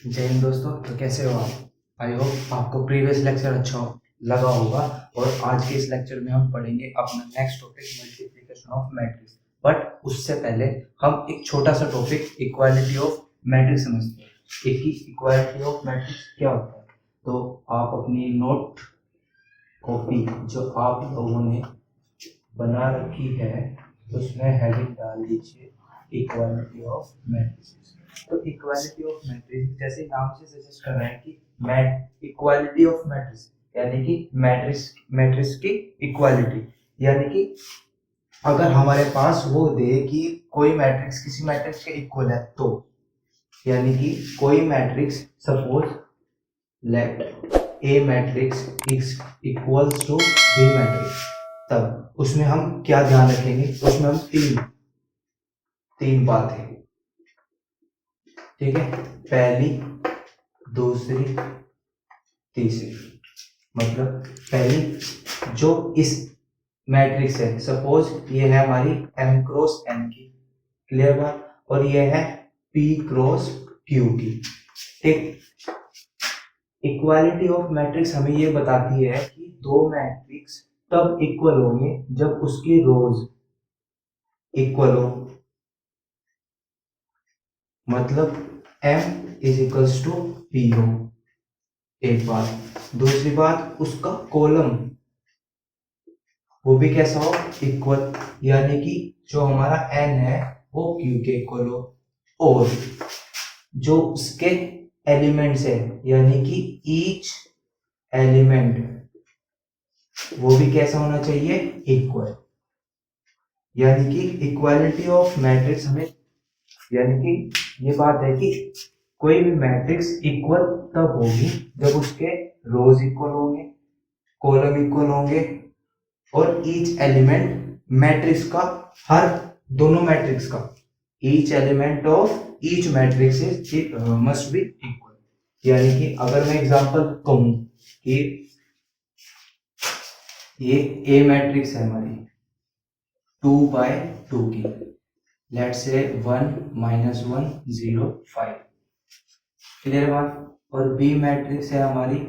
जय हिंद दोस्तों। तो कैसे हो आप? आई होप आपको प्रीवियस लेक्चर अच्छा लगा होगा। और आज के इस लेक्चर में हम पढ़ेंगे अपना next topic multiplication of matrix. But उससे पहले हम एक छोटा सा टॉपिक इक्वालिटी ऑफ मैट्रिक्स समझते हैं। इक्वालिटी ऑफ मैट्रिक्स क्या होता है? तो आप अपनी नोट कॉपी जो आप लोगों ने बना रखी है उसमें हेडिंग डाल दीजिए इक्वालिटी ऑफ मैट्रिक्स। तो इक्वालिटी ऑफ मैट्रिक्स जैसे नाम से सजेस्ट कर रहा है कि इक्वालिटी ऑफ मैट्रिक्स यानी कि मैट्रिक्स मैट्रिक्स की इक्वालिटी, यानी कि अगर हमारे पास वो दे कि कोई मैट्रिक्स किसी मैट्रिक्स के इक्वल है, तो यानी कि कोई matrix suppose let A matrix is equals to B matrix, तब उसमें हम क्या ध्यान रखेंगे? उसमें हम तीन तीन बातें, ठीक है, पहली, दूसरी, तीसरी। मतलब पहली जो इस मैट्रिक्स है, सपोज ये है हमारी m क्रॉस n की, क्लियर बात, और ये है p क्रॉस q की, ठीक। इक्वालिटी ऑफ मैट्रिक्स हमें ये बताती है कि दो मैट्रिक्स तब इक्वल होंगे जब उसकी रोज इक्वल हो। मतलब m is equals to p हो, एक बात। दूसरी बात, उसका कॉलम वो भी कैसा हो? इक्वल, यानी कि जो हमारा n है वो q के इक्वल हो। और जो उसके एलिमेंट्स है, यानी कि ईच एलिमेंट वो भी कैसा होना चाहिए? इक्वल। यानी कि इक्वालिटी ऑफ मैट्रिक्स हमें, यानी कि ये बात है कि कोई भी मैट्रिक्स इक्वल तब होगी जब उसके रोज इक्वल होंगे, कॉलम इक्वल होंगे, और ईच एलिमेंट मैट्रिक्स का, हर दोनों मैट्रिक्स का each element of each matrix is must be equal. यानी कि अगर मैं एग्जांपल कहूं कि ये ए मैट्रिक्स है हमारी 2/2 की, लेट्स से 1 -1 0 5, क्लियर बात। और बी मैट्रिक्स है हमारी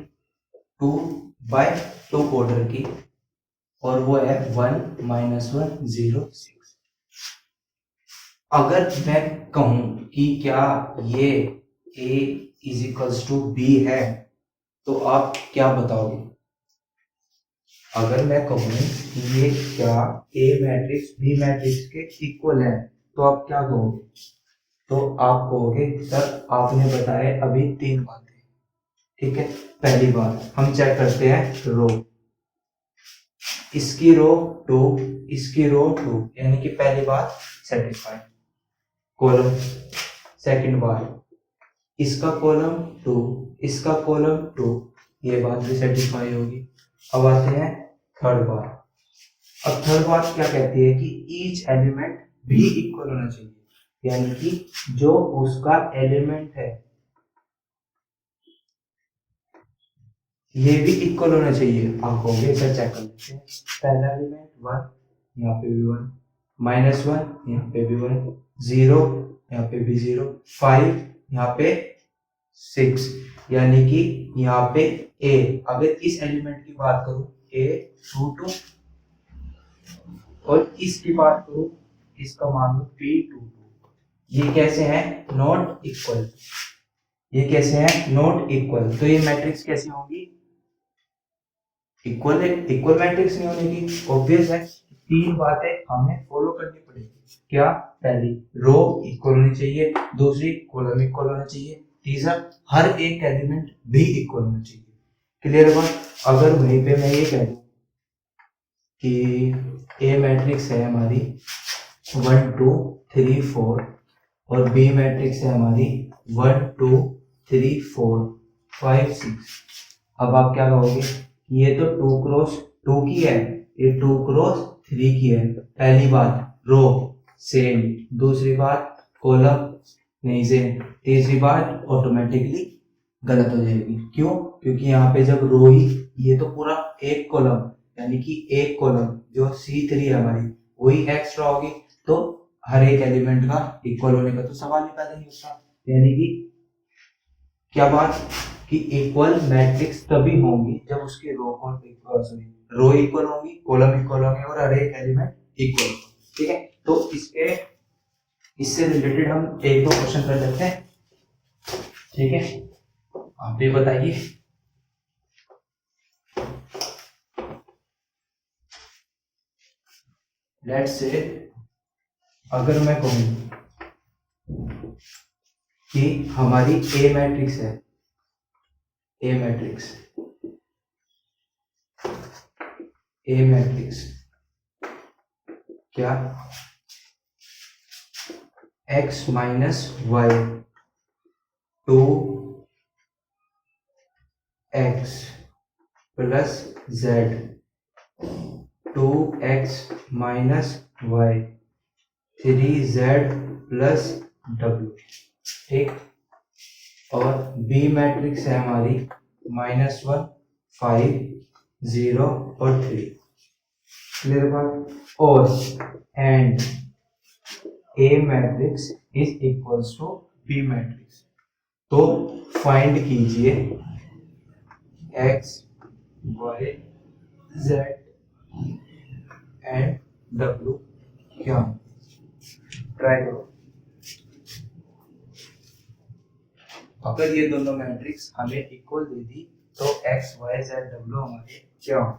2/2 ऑर्डर की, और वो है 1 -1 0 6। अगर मैं कहूं कि क्या ये a is equals to B है, तो आप क्या बताओगे? अगर मैं कहूं कि ये क्या a मैट्रिक्स b मैट्रिक्स के इक्वल है, तो आप क्या कहोगे? तो आप कहोगे सर आपने बताए अभी तीन बातें, ठीक है। पहली बात हम चेक करते हैं रो, इसकी रो 2, इसकी रो 2, यानी कि पहली बात सेटिस्फाई। कॉलम, सेकंड बात इसका कॉलम 2, इसका कॉलम 2, ये बात भी सेटिस्फाई होगी। अब आते हैं थर्ड बार। अब थर्ड बात क्या कहती है कि ईच एलिमेंट भी इक्वल होना चाहिए, यानी कि जो उसका एलिमेंट है ये भी इक्वल होना चाहिए। आप कहोगे सर चेक कर लेते हैं, पहला एलिमेंट 1, यहाँ पे भी 1, -1 यहाँ पे भी 1, 0 यहाँ पे भी 0, 5 यहाँ पे 6, यानी कि यहाँ पे a, अगर इस एलिमेंट की बात करूं a 2 2, और इसकी बात करूं इसका मान लो p 2 2, ये कैसे हैं? Not equal. ये कैसे हैं? Not equal. तो ये मैट्रिक्स कैसी होंगी? इक्वल है, इक्वल मैट्रिक्स नहीं होने की, ऑब्वियस है। तीन बातें हमें फॉलो करनी पड़ेगी। क्या? पहली, रो इक्वल होनी चाहिए, दूसरी कॉलम इक्वल होना चाहिए, तीसरा हर एक एलिमेंट भी इक्वल होना चाहिए। क्लियर बात? अगर वहीं पे मैं ये कह दूं कि ए मैट्रिक्स है हमारी 1 2 3 4, और बी मैट्रिक्स है हमारी 1 2 3 4 5 6, अब आप क्या कहोगे? ये तो 2 क्रॉस 2 की है, ये 2 क्रॉस 3 की है। पहली बात रो सेम, दूसरी बात कॉलम नहीं सेम, तीसरी बात ऑटोमेटिकली गलत हो जाएगी। क्यों? क्योंकि यहाँ पे जब रो ही, ये तो पूरा एक कॉलम, यानी कि एक कॉलम जो C3 है हमारी वही एक्स्ट्रा होगी, तो हर एक एलिमेंट का इक्वल होने का तो सवाल ही पैदा नहीं होता। यानी कि क्या बात कि इक्वल मैट्रिक्स तभी होंगी जब उसके रो इक्वल होंगी, कॉलम इक्वल होंगे और हर एक एलिमेंट इक्वल होगा। ठीक है, तो इससे रिलेटेड हम एक दो क्वेश्चन कर लेते हैं। ठीक है, आप भी बताइए। लेट्स से अगर मैं कहूं कि हमारी ए मैट्रिक्स है, ए मैट्रिक्स क्या x minus Y two X plus Z two X minus Y three Z plus W. ठीक, और बी मैट्रिक्स है हमारी -1 5 0 और 3। क्लियर बात। और and A matrix is equals to B matrix. तो फाइंड कीजिए X Y Z and W क्या। ट्राई करो। अगर ये दोनों मैट्रिक्स हमें इक्वल दे दी तो एक्स वाई जेड डब्ल्यू हमारे क्या हो।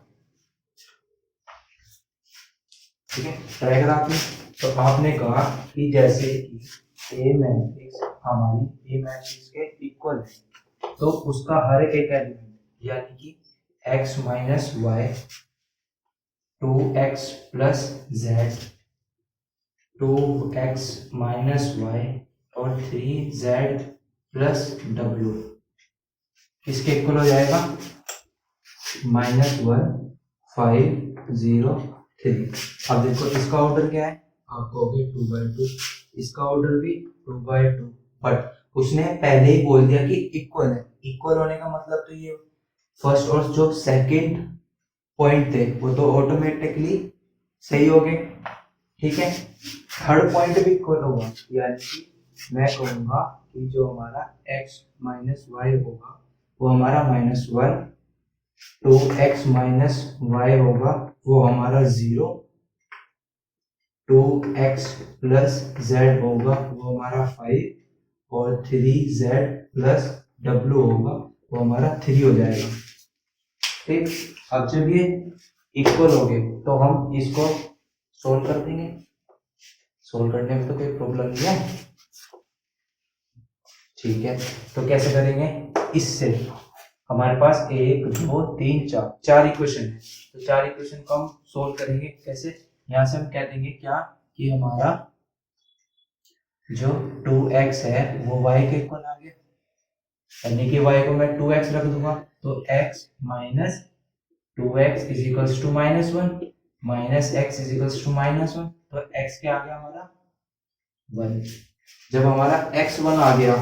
ठीक है, ट्राई करा आपने। तो आपने कहा कि जैसे कि ए मैट्रिक्स हमारी बी मैट्रिक्स के इक्वल है तो उसका हर एक एलिमेंट यानी कि X minus Y two X plus Z two X minus Y और थ्री जेड प्लस डब्ल्यू किसके इक्वल हो जाएगा -1 5 0 3। अब देखो इसका ऑर्डर क्या है, आप कहोगे 2/2, इसका ऑर्डर भी 2/2, बट उसने पहले ही बोल दिया कि इक्वल है। इक्वल होने का मतलब तो ये फर्स्ट और जो सेकंड पॉइंट थे वो तो ऑटोमेटिकली सही हो गए। ठीक है, थर्ड पॉइंट भी इक्वल होगा, यानी कि मैं कहूंगा कि जो हमारा x माइनस वाई होगा वो हमारा -1, टू एक्स माइनस वाई होगा वो हमारा 0, टू एक्स प्लस जेड होगा वो हमारा 5 और थ्री जेड प्लस डब्ल्यू होगा वो हमारा 3 हो जाएगा। ठीक, अब जब ये इक्वल हो गए तो हम इसको सोल्व कर देंगे। सोल्व करने में तो कोई प्रॉब्लम नहीं है। ठीक है, तो कैसे करेंगे, इससे हमारे पास 1 2 3 4 इक्वेशन है, तो 4 इक्वेशन को हम सोल्व करेंगे कैसे। यहां से हम कह देंगे क्या कि हमारा जो 2x है वो y के इक्वल आ गया, यानी कि y को मैं 2x रख दूंगा तो x minus 2x is equals to -1 minus x is equals to -1, तो x क्या आ गया हमारा 1। जब हमारा x 1 आ गया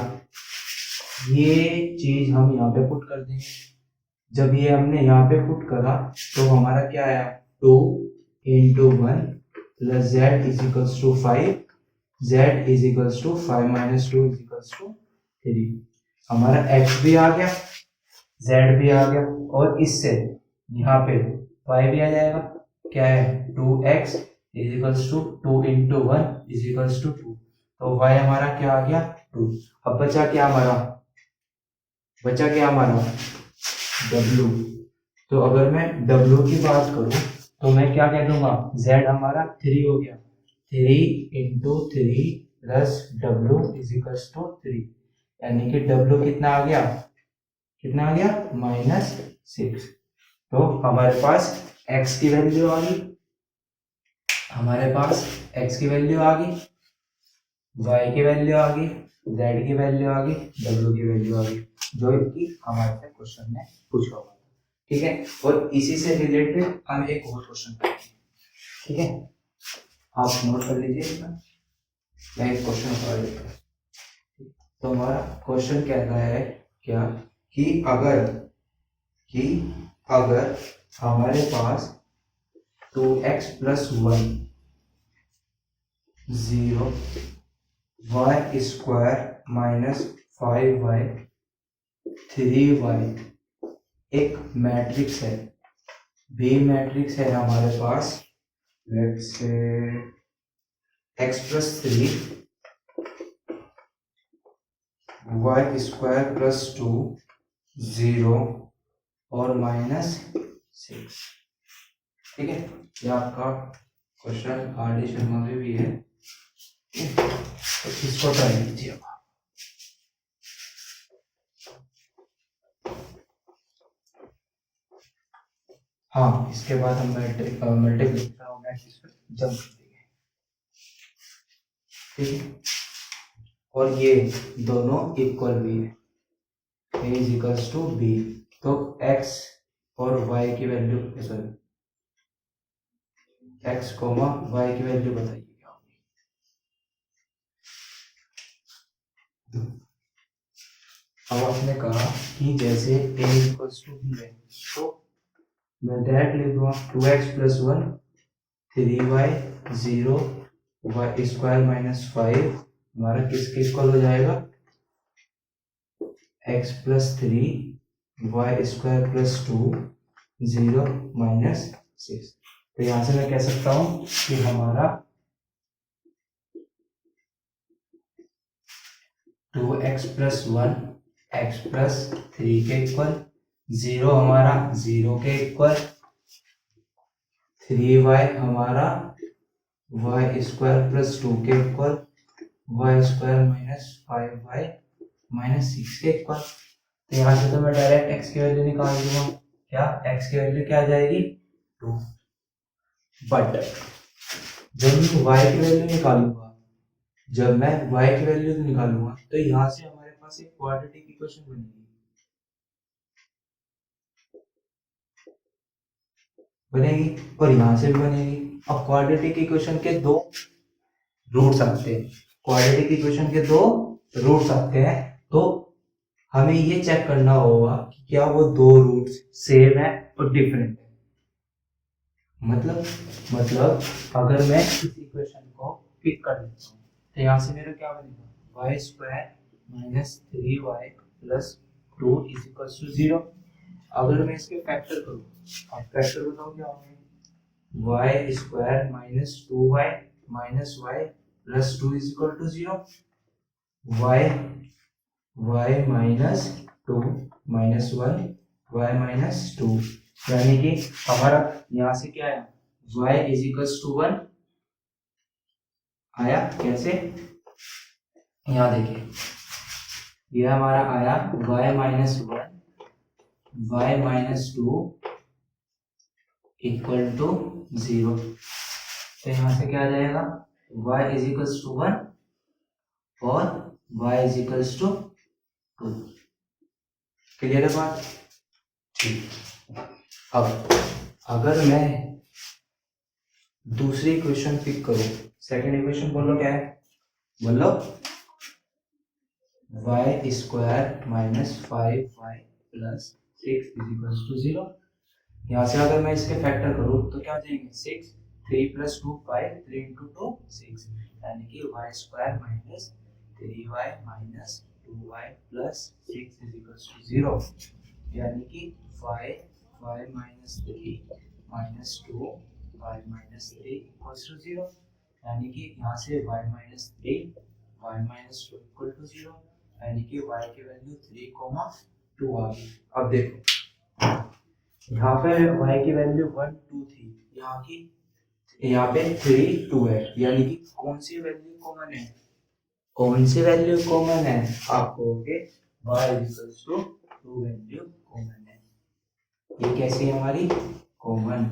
ये चीज हम यहाँ पे पुट कर देंगे। जब ये हमने यहाँ पे पुट करा तो हमारा क्या आया 2 into 1 plus Z is equals to 5, Z is equals to 5 minus 2 is equals to 3। हमारा x भी आ गया, z भी आ गया, और इससे यहाँ पे y भी आ जाएगा। क्या है 2x is equals to 2 into 1 is equals to 2, तो y हमारा क्या आ गया 2। अब बचा क्या हमारा w। तो अगर मैं w की बात करूं तो मैं क्या कह दूंगा z हमारा 3 हो गया, 3 into 3 plus w is equals to 3, यानी कि w कितना आ गया -6। तो हमारे पास x की वैल्यू आ गई, y की वैल्यू आ गई, z की वैल्यू आ गई, w की वैल्यू आ गई, जो कि हमारे से क्वेश्चन में पूछा हुआ। ठीक है, और इसी से रिलेटेड हम एक और क्वेश्चन करेंगे। ठीक है, आप नोट कर लीजिए इसका, मैं एक क्वेश्चन कर देता हूँ। तो हमारा क्वेश्चन कह रहा है क्या कि अगर हमारे पास 2x plus 1 0 y square minus 5y 3y एक मैट्रिक्स है, बी मैट्रिक्स है हमारे पास, लेट्स से x+3 y² + 2 0 और -6। ठीक है, ये आपका क्वेश्चन आर.डी. शर्मा में भी है, तो इसको ट्राई कीजिए। हाँ, इसके बाद हम मल्टीप्लिकेशन ऑफ मैट्रिक्स पर जंप कर देंगे। ठीक है, और ये दोनों इक्वल भी है, a = b, तो x और y की वैल्यू, सॉरी x, y की वैल्यू बताइए क्या होगी। अब आपने कहा कि जैसे a = b है, तो मैं डायरेक्ट लिख दूंगा 2x + 1 3y 0 y² - 5 हमारा किसके इक्वल हो जाएगा, x+3 y² + 2 0 -6। तो यहां से मैं कह सकता हूं कि हमारा 2x + 1 x+3 के इक्वल, 0 हमारा 0 के इक्वल, 3y हमारा y² + 2 के इक्वल, y² - 5y -6 के इक्वल। तो यहाँ से तो मैं डायरेक्ट x की वैल्यू निकाल दूंगा, क्या x की वैल्यू क्या आ जाएगी 2। बट जब मैं y की वैल्यू निकालूंगा, तो यहाँ से हमारे पास एक क्वाड्रेटिक इक्वेशन बनेगी और यहाँ से भी बनेगी। अब क्वाड्रेटिक इक्वेशन के दो रूट्स आते हैं, तो हमें ये चेक करना होगा कि क्या वो दो रूट्स सेम है और डिफरेंट है। मतलब अगर मैं इस इक्वेशन को पिक कर लेता हूँ, तो यहाँ से मेरा क्या बनेगा, y² - 3y + 2 = 0। अगर मैं इसके फैक्टर करूँ, आप फैक्टर बताओ क्या होंगे, y² - 2y - y + 2 = 0, y y - 2 - 1 y - 2, यानी कि हमारा यहाँ से क्या आया, y = 1 आया। कैसे, यहाँ देखिए, यह हमारा आया y - 1 y - 2 = 0। तो यहाँ से क्या आ जाएगा, y = 1 और y = 2। क्लियर है बात, ठीक। अब अगर मैं दूसरी इक्वेशन पिक करूं, सेकंड इक्वेशन बोलो क्या है, बोलो y² - 5y + 6 = 0। यहाँ से अगर मैं इसके फैक्टर करूं तो क्या आ जाएंगे, 6 3 + 2 5 3 × 2 6, यानी कि y² - 3y - 2y + 6 = 0, यानी कि y y - 3 - 2 y - 3 = 0, यानी कि यहाँ से y - 3 y - 2 = 0, यानी कि y की वैल्यू 3, 2 आ गई। अब देखो यहाँ पे y की वैल्यू 1 2 थी, यहाँ पे 3 2 है, यानी कि कौन सी वैल्यू कॉमन है, आप कहोगे y = 2 वैल्यू कॉमन है। ये कैसी है हमारी कॉमन।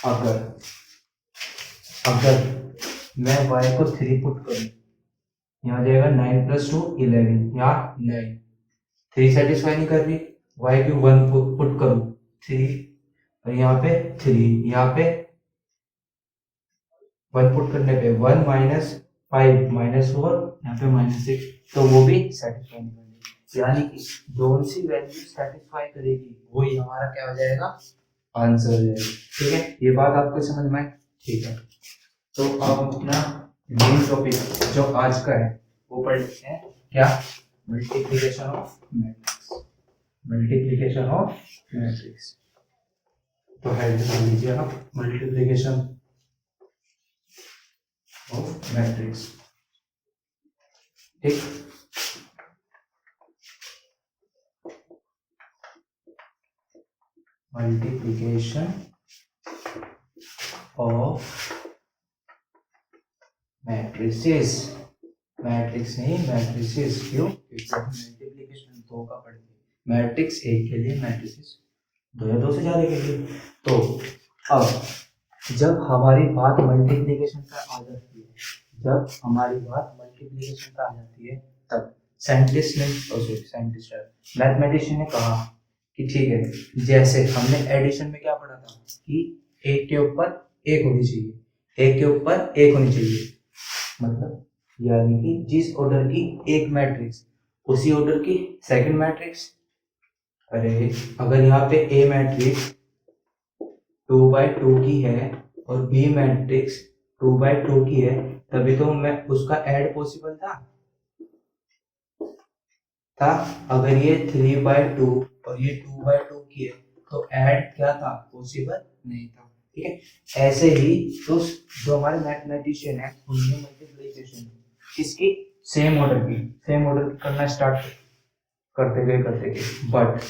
अगर मैं y को 3 पुट करूं, यहाँ जाएगा 9 + 2 11, यहाँ 9 3 सेटिस्फाई नहीं कर रही, y की 1 पुट करूं 3, और यहाँ पे 3, यहाँ पे 1 पुट करने पे 1 - 5 -4, यहाँ पे -6, तो वो भी सेटिस्फाई नहीं करेगी, यानी कि कौन सी वैल्यू सेटिस्फाई करेगी वही हमारा क्या हो जाएगा, आंसर हो जाएगा। ठीक है, ये बात आपको समझ में आई, ठीक है। तो अब अपना मेन टॉपिक जो आज का है वो पढ़ लेते हैं, क्या multiplication of matrix, multiplication of matrix. तो हेड मान लीजिए आप मल्टीप्लीकेशन ऑफ मैट्रिक्स, ठीक। मल्टीप्लीकेशन ऑफ मैट्रिसेस, मैट्रिक्स नहीं मैट्रिसेस। क्यों? क्योंकि मल्टीप्लीकेशन दो का पढ़ते हैं, मैट्रिक्स एक के लिए, मैट्रिसेस दो या दो से ज्यादा के लिए। तो अब जब हमारी बात मल्टीप्लीकेशन का आ जाती है, जब हमारी बात मल्टीप्लीकेशन का आ जाती है, तब साइंटिस्ट ने, साइंटिस्ट मैथमेटिशियन ने कहा कि ठीक है, जैसे हमने एडिशन में क्या पढ़ा था कि एक के ऊपर एक होनी चाहिए, एक के ऊपर एक होनी चाहिए, मतलब यानी कि जिस ऑर्डर की एक मैट्रिक्स उसी ऑर्डर की सेकंड मैट्रिक्स। अरे अगर यहाँ पे ए मैट्रिक्स 2/2 की है और बी मैट्रिक्स 2/2 की है, तभी तो मैं उसका ऐड पॉसिबल था। अगर ये 3/2 और ये 2/2 की है तो ऐड क्या था? पॉसिबल नहीं था, ठीक है। ऐसे ही तो जो हमारे मैथमेटिशियन है उन्होंने मल्टीप्लिकेशन इसकी सेम ऑर्डर की करना स्टार्ट करते गए, बट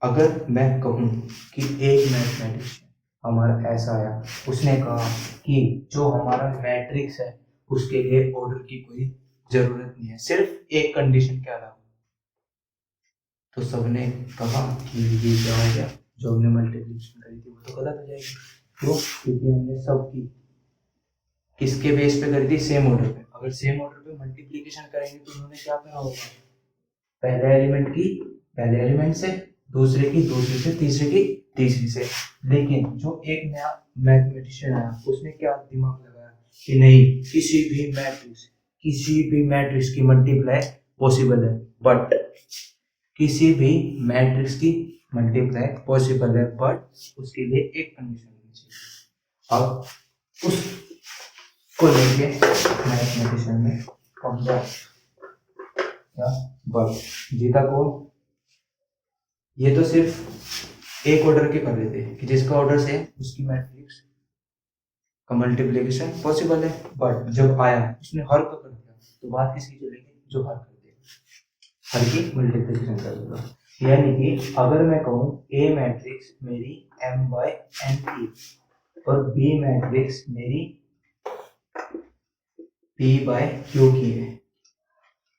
अगर मैं कहूँ कि एक मैथमेटिशियन हमारा ऐसा आया, उसने कहा कि जो हमारा मैट्रिक्स है उसके लिए ऑर्डर की कोई जरूरत नहीं है, सिर्फ एक कंडीशन के अलावा, तो सबने कहा कि ये क्या हो गया, जो हमने मल्टीप्लिकेशन करी थी वो तो गलत हो जाएगी। क्यों? क्योंकि हमने सबकी किसके बेस पे करी थी? सेम ऑर्डर पे। अगर सेम ऑर्डर पे मल्टीप्लिकेशन करेंगे तो उन्होंने क्या करा होगा? पहले एलिमेंट से, दूसरे से, तीसरे की तीसरी से। लेकिन जो एक नया मैथमेटिशियन आया उसने क्या दिमाग लगाया कि नहीं, किसी भी मैट्रिक्स की मल्टीप्लाई पॉसिबल है, बट किसी भी मैट्रिक्स की मल्टीप्लाई पॉसिबल है, बट उसके लिए एक कंडीशन होनी चाहिए। अब उसको लेके मैथमेटिशियन ने कौन बट जीता कौन? ये तो सिर्फ एक ऑर्डर के कर रहे थे कि जिसका ऑर्डर से उसकी मैट्रिक्स का मल्टीप्लिकेशन पॉसिबल है, बट जब आया उसने हर का कर दिया, तो बात किसकी चलेगी? जो हर कर देगा, हर की मल्टीप्लिकेशन कर देगा। यानी कि अगर मैं कहूँ ए मैट्रिक्स मेरी m/n की और बी मैट्रिक्स मेरी p/q की है,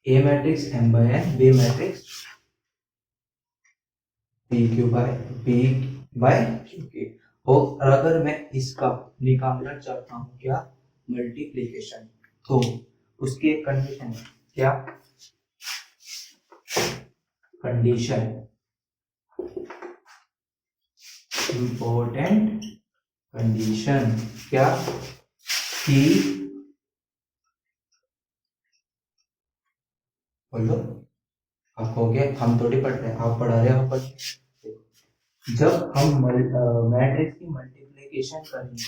A matrix m/n, B matrix p/q की। और अगर मैं इसका निकालना चाहता हूँ क्या? मल्टीप्लिकेशन, तो उसकी एक कंडीशन है। क्या कंडीशन? Important condition. क्या? कि बोलो, आप हो गया, हम थोड़ी पढ़ रहे हैं, आप पढ़ा रहे हो, आप पढ़। जब हम मैट्रिक्स की मल्टीप्लिकेशन करेंगे,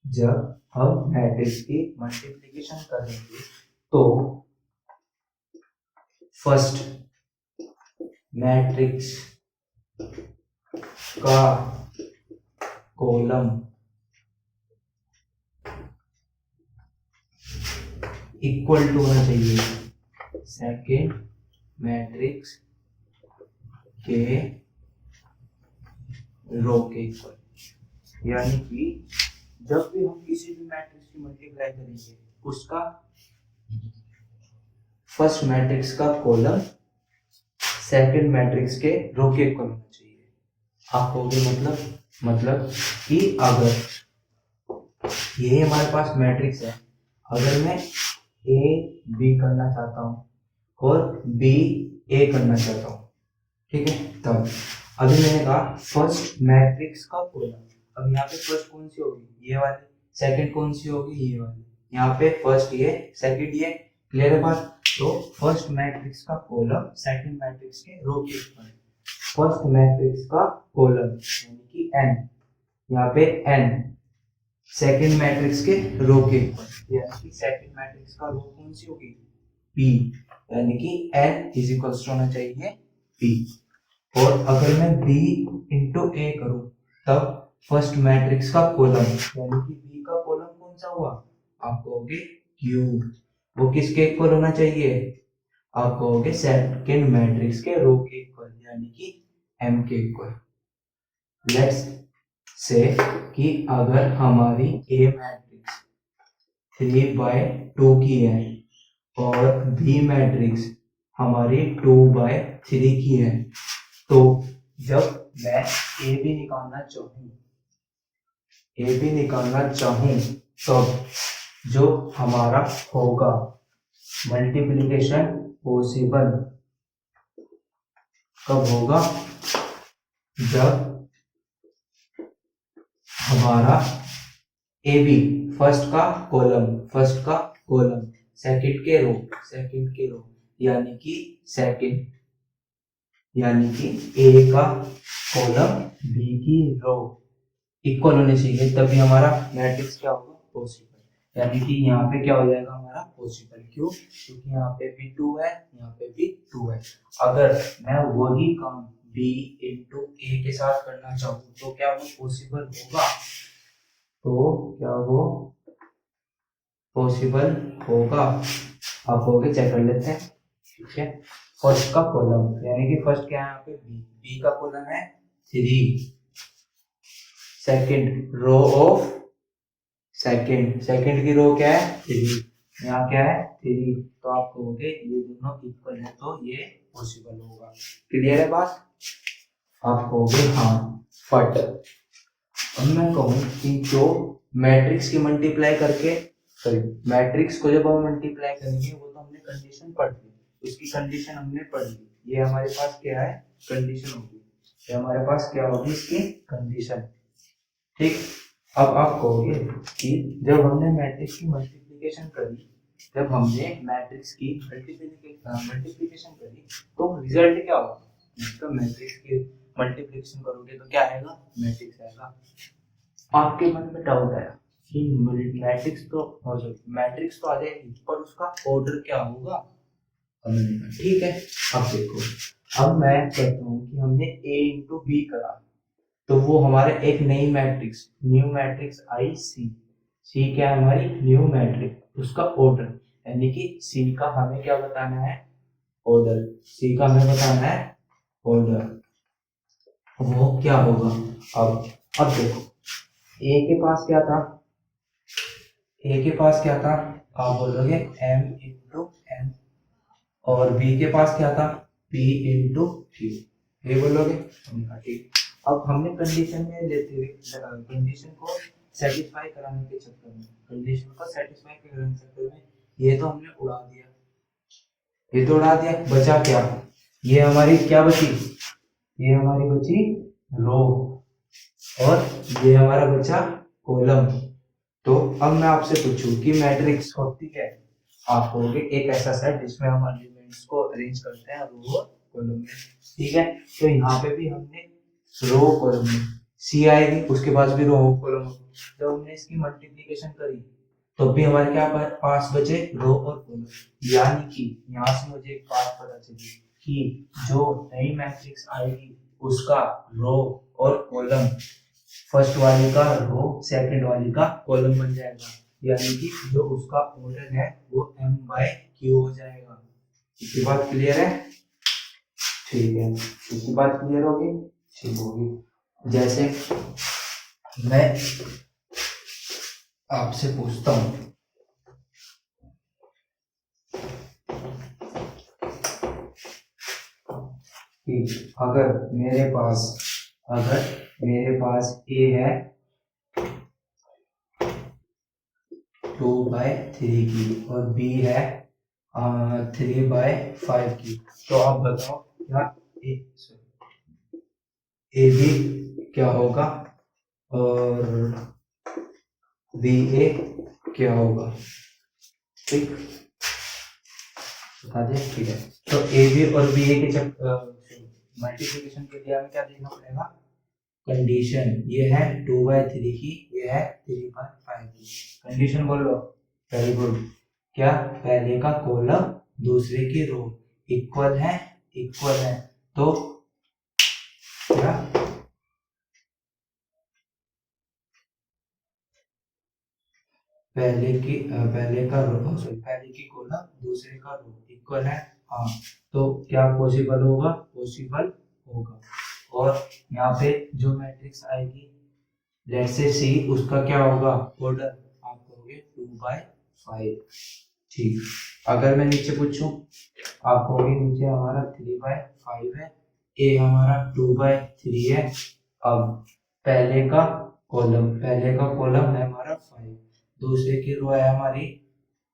जब हम मैट्रिक्स की मल्टीप्लिकेशन करेंगे तो फर्स्ट मैट्रिक्स का कॉलम इक्वल टू होना चाहिए सेकेंड मैट्रिक्स के रो के इक्वल। यानी कि जब भी हम किसी भी मैट्रिक्स की मल्टीप्लाई करेंगे, उसका फर्स्ट मैट्रिक्स का कॉलम सेकंड मैट्रिक्स के रो के इक्वल होना चाहिए। आप कहोगे मतलब कि अगर ये हमारे पास मैट्रिक्स है, अगर मैं ए बी करना चाहता हूँ और बी ए करना चाहता हूँ, ठीक है, तब अभी मैंने कहा फर्स्ट मैट्रिक्स का कॉलम। अब यहाँ पे फर्स्ट कौन सी होगी? ये वाली। सेकंड कौन सी होगी? ये वाली। यहाँ पे फर्स्ट ये, सेकंड ये। क्लियर है बात? तो फर्स्ट मैट्रिक्स का कॉलम सेकंड मैट्रिक्स के रो के इक्वल। फर्स्ट मैट्रिक्स का कॉलम यानी कि n, यहाँ पे n सेकंड मैट्रिक्स के रो के इक्वल, यानी कि सेकंड मैट्रिक्स का रो कौन सी होगी? पी, यानी कि n इज इक्वल्स टू होना चाहिए p। और अगर मैं b इंटू ए करूं तब फर्स्ट मैट्रिक्स का कॉलम यानी कि b का कॉलम कौन सा हुआ, आप कहोगे q, वो किसके इक्वल होना चाहिए, आप कहोगे सेकंड मैट्रिक्स के रो के इक्वल यानी कि m के इक्वल। लेट्स से कि अगर हमारी ए मैट्रिक्स 3/2 की है और बी मैट्रिक्स हमारी 2/3 की है, तो जब मैं ए बी निकालना चाहूं तो जो हमारा होगा मल्टीप्लिकेशन पॉसिबल कब होगा, जब हमारा ए बी फर्स्ट का कॉलम सेकंड के रो यानी कि ए का कॉलम बी की रो इक्वल होने चाहिए, तभी हमारा मैट्रिक्स क्या होगा, पॉसिबल। यानी कि यहाँ पे क्या हो जाएगा हमारा पॉसिबल, क्यों, क्योंकि यहाँ पे भी 2 है, यहाँ पे भी 2 है। अगर मैं वही काम b इंटू ए के साथ करना चाहूँ तो क्या वो पॉसिबल होगा, तो क्या वो पॉसिबल होगा, आप होगे चेक कर लेते हैं। ठीक है, फर्स्ट का कॉलम यानी कि फर्स्ट क्या है यहाँ पे बी का कॉलम है 3, सेकंड रो ऑफ सेकंड की रो क्या है 3, यहाँ क्या है 3, तो आप कहोगे ये दोनों इक्वल है तो ये पॉसिबल होगा। क्लियर है बात, आप कहोगे हाँ। बट अब मैं कहूँ कि जो मैट्रिक्स की मल्टीप्लाई करके मैट्रिक्स को जब हम मल्टीप्लाई करेंगे वो तो हमने कंडीशन पढ़ ली, उसकी कंडीशन हमने पढ़ ली, ये हमारे पास क्या है कंडीशन होगी, ये हमारे पास क्या होगी इसकी कंडीशन। ठीक, अब आप कहोगे कि जब हमने मैट्रिक्स की मल्टीप्लिकेशन करी तो रिजल्ट क्या होगा, तो मैट्रिक्स की मल्टीप्लिकेशन करोगे तो क्या आएगा, मैट्रिक्स आएगा। आपके मन में डाउट आया कि मैट्रिक्स तो आ जाएगी पर उसका ऑर्डर क्या होगा, ठीक है। अब देखो, अब मैं कहता हूँ कि हमने a इंटू बी करा तो वो हमारे एक नई मैट्रिक्स न्यू मैट्रिक्स आई सी क्या है हमारी न्यू मैट्रिक्स, उसका ऑर्डर यानी कि सी का हमें क्या बताना है ऑर्डर, वो क्या होगा। अब देखो ए के पास क्या था, आप बोलोगे m इंटू n, और बी के पास क्या था p इंटू q, ये बोलोगे, ठीक। अब हमने कंडीशन में लेते हुए कंडीशन को सेटिस्फाई कराने के चक्कर में ये तो हमने उड़ा दिया, बचा क्या, ये हमारी क्या बची, ये हमारी बची रो और ये हमारा बचा कॉलम। तो अब मैं आपसे पूछूं कि मैट्रिक्स होती क्या है, आप कहोगे एक ऐसा सेट जिसमें हम एलिमेंट्स को अरेंज करते हैं रो और कॉलम में, ठीक है। तो यहाँ पे भी हमने रो कॉलम में सी आएगी, उसके पास भी रो कॉलम, जब हमने इसकी मल्टीप्लिकेशन करी तो भी हमारे क्या पास बचे रो और कॉलम, यानी कि यहाँ से मुझे एक बात पता चली कि जो नई मैट्रिक्स आएगी उसका रो और कॉलम फर्स्ट वाले का रो सेकंड वाले का कॉलम बन जाएगा, यानी कि जो उसका ऑर्डर है वो m/q हो जाएगा। इसकी बात क्लियर है, ठीक है, इसकी बात क्लियर होगी, ठीक होगी। जैसे मैं आपसे पूछता हूँ कि अगर मेरे पास a है 2/3 की और b है 3/5 की, तो आप बताओ क्या ए बी क्या होगा और बी ए क्या होगा, ठीक, बता दिया, ठीक है। तो ए बी और बी ए के मल्टीप्लिकेशन के लिए हमें क्या देखना पड़ेगा, कंडीशन, ये है 2/3 की, ये है 3/5 की, कंडीशन बोल लो, वेरी गुड, क्या पहले का कॉलम दूसरे की रो इक्वल है तो क्या पहले का रो सॉरी पहले की कॉलम दूसरे का रो इक्वल है। हाँ, तो क्या पॉसिबल होगा? पॉसिबल होगा। और यहाँ पे जो मैट्रिक्स आएगी लेट्स से सी, उसका क्या होगा ऑर्डर? आप कहोगे 2/5। ठीक, अगर मैं नीचे पूछूं, आप कहोगे नीचे हमारा 3/5 है, ए हमारा 2/3 है। अब पहले का कॉलम है हमारा 5, दूसरे की रो है हमारी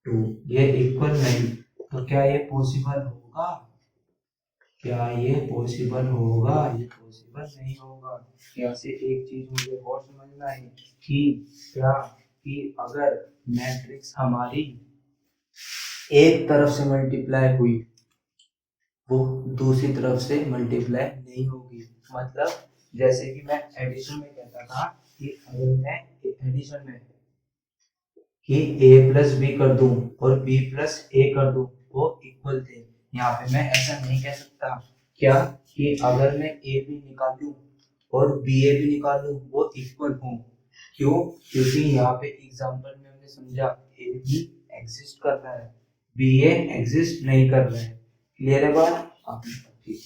2, ये इक्वल नहीं, तो क्या ये पॉसिबल होगा? क्या ये पॉसिबल होगा? ये पॉसिबल नहीं होगा। यहाँ से एक चीज मुझे और समझना है कि क्या कि अगर मैट्रिक्स हमारी एक तरफ से मल्टीप्लाई हुई, वो दूसरी तरफ से मल्टीप्लाई नहीं होगी। मतलब जैसे कि मैं एडिशन में कहता था कि अगर मैं एडिशन में कि a प्लस बी कर दूं और b प्लस ए कर दूं, वो इक्वल थे। यहाँ पे मैं ऐसा नहीं कह सकता क्या कि अगर मैं a भी निकाल दूं और ba भी निकाल दूं वो इक्वल हों। क्यों? क्योंकि यहाँ पे एग्जांपल में हमने समझा a भी एग्जिस्ट कर रहा है, ba एग्जिस्ट नहीं कर रहा है। क्लियर है बात? आपने ठीक,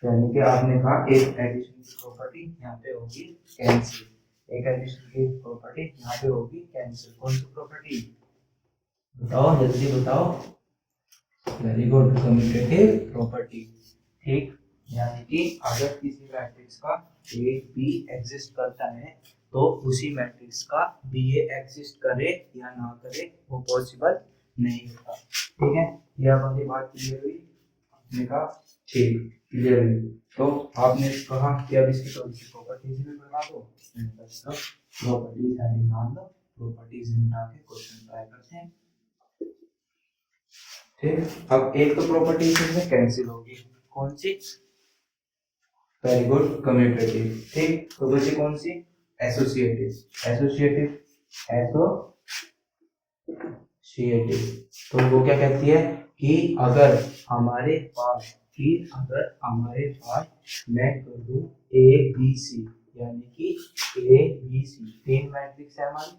यानी कि आपने कहा एक एडिशन की प्रॉपर्टी यहाँ पे होगी कैंसिल, एक एडिशन की प्रॉपर्टी यहाँ पे होगी कैंसिल। कौन सी प्रॉपर्टी? बताओ जल्दी बताओ। Very good, commutative property. ठीक, यानी कि अगर किसी मैट्रिक्स का ए बी एग्जिस्ट करता है तो उसी मैट्रिक्स का बी ए एग्जिस्ट करे या ना करे वो पॉसिबल नहीं होता। ठीक है, यह वाली बात क्लियर हुई? आपने कहा ठीक, क्लियर हुई। तो आपने कहा कि अब इसकी प्रॉपर्टीज भी बता दो। प्रॉपर्टीज हेडिंग डाल दो, प्रॉपर्टीज हटा के क्वेश्चन ट्राई करते हैं। ठीक, अब एक तो प्रॉपर्टी इसमें कैंसिल होगी, कौन सी? Very good, commutative. ठीक, तो बची कौन सी? एसोसिएटिव। एसोसिएटिव तो वो क्या कहती है कि अगर हमारे पास मैं कर दूं ए बी सी, यानी कि ए बी सी तीन मैट्रिक्स है हमारी,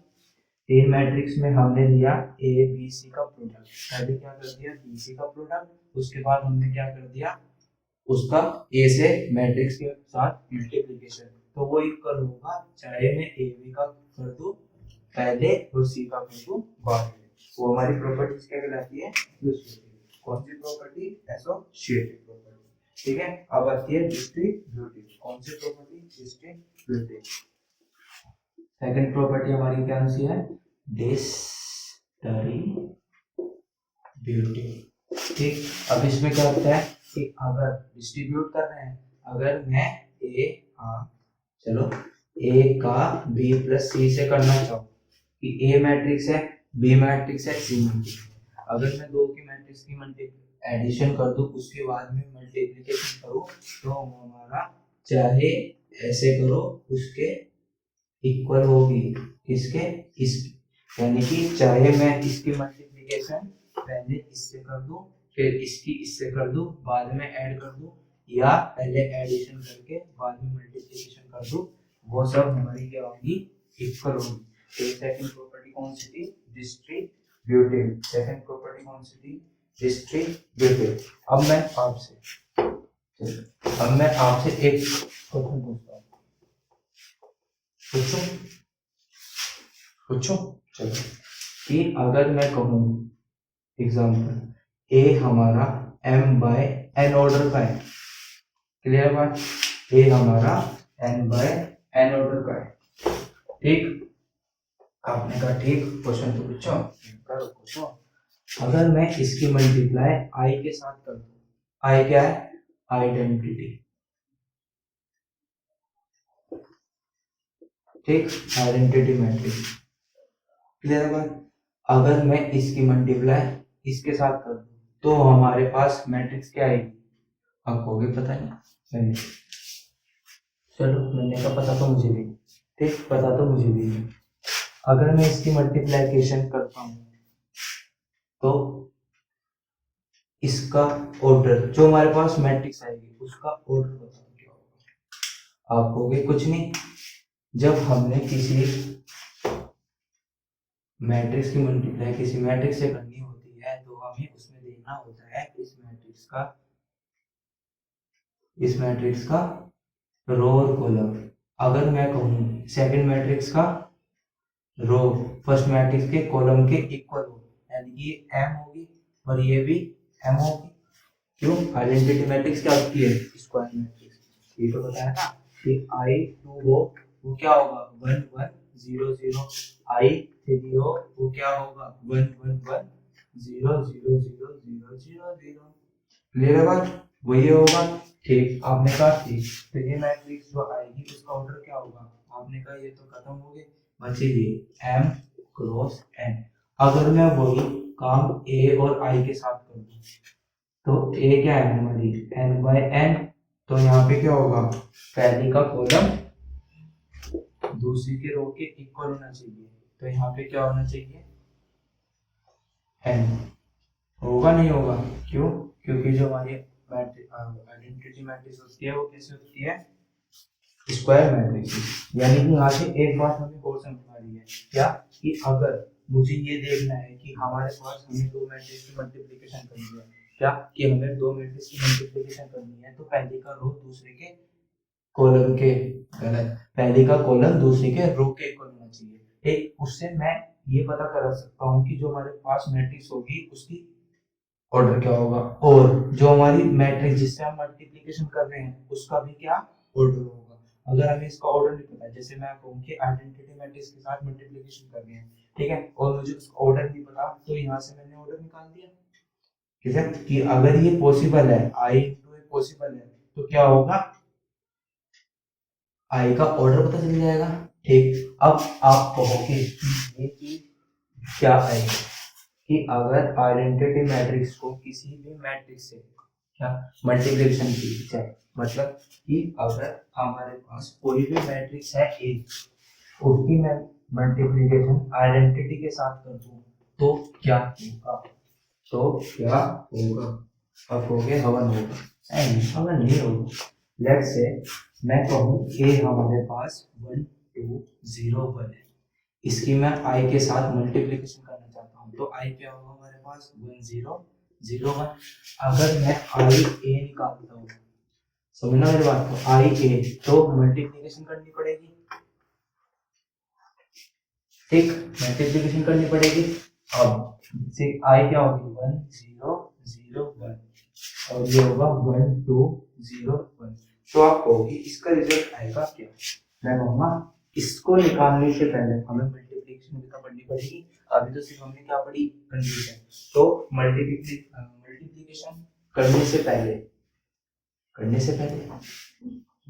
तीन मैट्रिक्स में हमने लिया ए बी सी का प्रोडक्ट, पहले क्या कर दिया बी सी का प्रोडक्ट, उसके बाद हमने क्या कर दिया उसका ए से मैट्रिक्स के साथ मल्टीप्लिकेशन, तो वो इक्वल होगा चाहे मैं ए बी का कर दूं पहले और सी का कर दूं बाद में। वो हमारी प्रॉपर्टीज क्या कहलाती है? कौन सी प्रॉपर्टी? Associative property. ठीक है, अब आती है डिस्ट्रीब्यूटिव। कौन सी प्रॉपर्टी? डिस्ट्रीब्यूटिव। सेकंड प्रॉपर्टी हमारी क्या सी है? डिस्ट्रीब्यूटिव। ठीक, अब इसमें क्या होता है कि अगर डिस्ट्रीब्यूट कर रहे हैं, अगर मैं ए हाँ चलो ए का बी प्लस सी से करना चाहूँ कि ए मैट्रिक्स है, बी मैट्रिक्स है, सी मैट्रिक्स है, अगर मैं दो की मैट्रिक्स की एडिशन कर दूं उसके बाद में मल्टीप्लिकेशन करूं तो हमारा चाहे ऐसे करो उसके इक्वल होगी इसके इसकी, यानी कि चाहे मैं इसकी मल्टीप्लिकेशन पहले इससे कर दूं फिर इसकी इससे कर दूं बाद में ऐड कर दूं, या पहले एडिशन करके बाद में मल्टीप्लिकेशन कर दूं, वो सब हमारी क्या होगी? इक्वल होगी। तो सेकंड प्रॉपर्टी कौन सी थी? डिस्ट्रीब्यूटिव। सेकंड प्रॉपर्टी कौन सी थी? डिस्ट्रीब्यूटिव। अब मैं आपसे एक क्वेश्चन पूछता हूँ, पूछो पूछो चलो, कि अगर मैं कहूँ एग्जाम्पल ए हमारा m बाय n ऑर्डर का है, क्लियर बात? ए हमारा n बाय n ऑर्डर का है। ठीक, आपने कहा ठीक, क्वेश्चन तो पूछो, करो पूछो। अगर मैं इसकी मल्टीप्लाई i के साथ कर दूं, i क्या है? आइडेंटिटी। ठीक, आइडेंटिटी मैट्रिक्स, क्लियर है बात? अगर मैं इसकी मल्टीप्लाई इसके साथ कर दूं तो हमारे पास मैट्रिक्स क्या आएगी? आपको भी पता नहीं, चलो मैंने कहा पता तो मुझे भी, ठीक पता तो मुझे भी। अगर मैं इसकी मल्टीप्लिकेशन करता हूँ तो इसका ऑर्डर, जो हमारे पास मैट्रिक्स आएगी उसका ऑर्डर बताओ क्या होगा। आप कहोगे कुछ नहीं, जब हमने किसी मैट्रिक्स की मल्टीप्लाई किसी मैट्रिक्स से करनी होती है तो हमें उसमें देखना होता है इस मैट्रिक्स का रो और कॉलम। अगर मैं कहूँ सेकंड मैट्रिक्स का रो फर्स्ट मैट्रिक्स के कॉलम के इक्वल हो, यानी कि ये m होगी और ये भी m होगी। क्यों? आइडेंटिटी मैट्रिक्स क्या होती है? Square matrix. ये तो बताया ना कि I2 हो वो क्या होगा 1 1 0 0, I3 हो वो क्या होगा 1 1 1 0 0 0 0 0 0। क्लियर है बात? वही होगा। ठीक, आपने कहा ठीक, तो ये मैट्रिक्स जो आएगी उसका ऑर्डर क्या होगा? आपने कहा ये तो खत्म हो गए, बचेगी m क्रॉस n। अगर मैं वही काम a और i के साथ कर दूं तो a क्या है हमारी n बाय n, तो यहाँ पे क्या होगा? पहली का कॉलम दूसरी के रो के इक्वल होना चाहिए, तो यहाँ पे क्या होना चाहिए? n। होगा नहीं होगा? क्यों? क्योंकि जो हमारी आइडेंटिटी मैट्रिक्स होती है वो कैसे होती है? Square matrix. यानी कि यहाँ से एक बात हमें और समझ आ रही है क्या, कि अगर मुझे ये देखना है कि हमारे पास हमें दो मैट्रिक्स की मल्टीप्लिकेशन करनी है, क्या कि हमें दो मैट्रिक्स की मल्टीप्लिकेशन करनी है, तो पहले का रो दूसरे के कॉलम के, गलत, पहले का कॉलम दूसरे के रो के इक्वल होना चाहिए। ठीक, उससे मैं ये पता कर सकता हूँ कि जो हमारे पास मैट्रिक्स होगी उसकी ऑर्डर क्या होगा, और जो हमारी मैट्रिक्स जिससे हम मल्टीप्लिकेशन कर रहे हैं उसका भी क्या ऑर्डर होगा। अगर हमें इसका ऑर्डर नहीं पता, जैसे मैं कहूँ कि आइडेंटिटी मैट्रिक्स के साथ मल्टीप्लिकेशन कर रहे हैं, ठीक है, और मुझे उसका ऑर्डर नहीं पता, तो यहाँ से मैंने ऑर्डर निकाल दिया। ठीक है, कि अगर ये पॉसिबल है, आई इंटू ए पॉसिबल है, तो क्या होगा? आई का ऑर्डर पता चल जाएगा। ठीक, अब आप कहोगे कि ये चीज क्या है, कि अगर आइडेंटिटी मैट्रिक्स को किसी भी मैट्रिक्स से क्या मल्टीप्लिकेशन की जाए, मतलब कि अगर हमारे पास कोई भी मैट्रिक्स है ए, उसकी मैं मल्टीप्लिकेशन आइडेंटिटी के साथ कर दूं तो क्या होगा? तो क्या होगा? अब हो गए हवन होगा, नहीं हवन नहीं होगा। लेट्स से मैं कहूँ ए हमारे पास 1 2 0 1 है, इसकी मैं i के साथ मल्टीप्लिकेशन करना चाहता हूँ, तो i क्या होगा हमारे पास 1 0 0 1। अगर मैं i a निकालता हूँ, समझना मेरी बात को, i a तो मल्टीप्लिकेशन करनी पड़ेगी। ठीक, मल्टीप्लिकेशन करनी पड़ेगी। अब से i क्या होगी 1 0 0 1 और ये होगा 1 2 0 1। तो आप कहोगे इसका रिजल्ट आएगा क्या? मैं कहूँगा इसको निकालने से पहले हमें मल्टीप्लिकेशन भी तो पढ़नी पड़ेगी। अभी तो सिर्फ हमने क्या पढ़ी? कंडीशन। तो मल्टीप्लिकेशन करने से पहले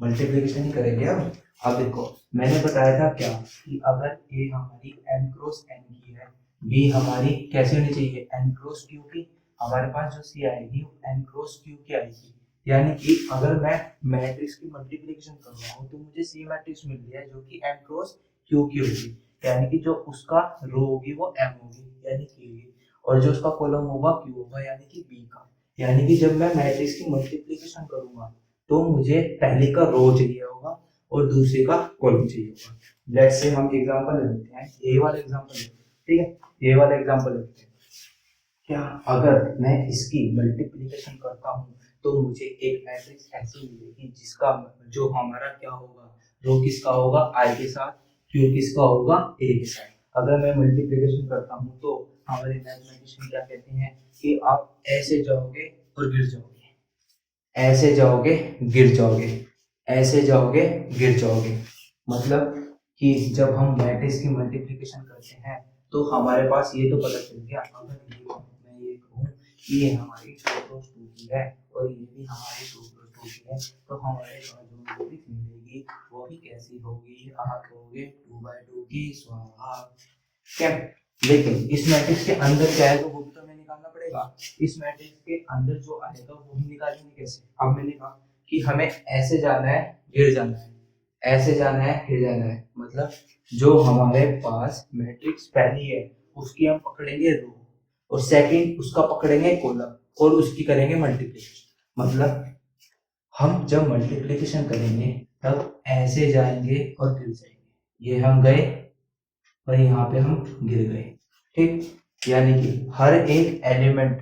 मल्टीप्लिकेशन ही करेंगे हम। अब देखो मैंने बताया था क्या, कि अगर ए हमारी n क्रॉस n की है, बी हमारी कैसी होनी चाहिए? n क्रॉस q की। हमारे पास जो सी आएगी वो n क्रॉस q की आएगी। यानी कि अगर मैं मैट्रिक्स की मल्टीप्लिकेशन कर रहा हूँ तो मुझे सी मैट्रिक्स मिल रही है जो कि n क्रॉस q की होगी, यानी कि जो उसका रो होगी वो m होगी यानी k होगी, और जो उसका कॉलम होगा q होगा यानी कि b का। यानी कि जब मैं मैट्रिक्स की मल्टीप्लिकेशन करूंगा तो मुझे पहले का रो चाहिए होगा और दूसरे का कॉलम चाहिए होगा। लेट्स से हम एग्जांपल लेते हैं, ए वाला एग्जांपल लेते हैं। ठीक है, ए वाला एग्जांपल लेते हैं। क्या अगर मैं इसकी मल्टीप्लिकेशन करता हूँ तो मुझे एक मैट्रिक्स ऐसी मिलेगी जिसका जो हमारा क्या होगा, रो किसका होगा? आई के साथ, क्यू किसका होगा? ए के साथ। अगर मैं मल्टीप्लिकेशन करता हूँ तो हमारे मैथमेटिशियन क्या कहते हैं कि आप ऐसे जाओगे और गिर जाओगे, ऐसे जाओगे गिर जाओगे, ऐसे जाओगे गिर जाओगे। मतलब कि जब हम मैट्रिक्स की मल्टीप्लिकेशन करते हैं तो हमारे पास ये तो पता चल गया, अगर ये मैं ये कहूँ कि ये हमारी 2 क्रॉस 2 की है और ये भी हमारी 2 क्रॉस 2 की है, तो हमारे पास जो मैट्रिक्स मिलेगी वो भी कैसी होगी? आप कहोगे 2/2 की स्वाहा। क्या? लेकिन इस मैट्रिक्स के अंदर क्या है तो वो भी तो हमें निकालना पड़ेगा। इस मैट्रिक्स के अंदर जो आएगा वो हम निकालेंगे कैसे? अब मैंने कहा कि हमें ऐसे जाना है गिर जाना है, ऐसे जाना है गिर जाना है, मतलब जो हमारे पास मैट्रिक्स पहली है उसकी हम पकड़ेंगे रो और सेकंड उसका पकड़ेंगे कॉलम। और उसकी करेंगे मल्टीप्लिकेशन। मतलब हम जब मल्टीप्लिकेशन करेंगे तब ऐसे जाएंगे और गिर जाएंगे, ये हम गए और यहाँ पे हम गिर गए, ठीक। यानी कि हर एक एलिमेंट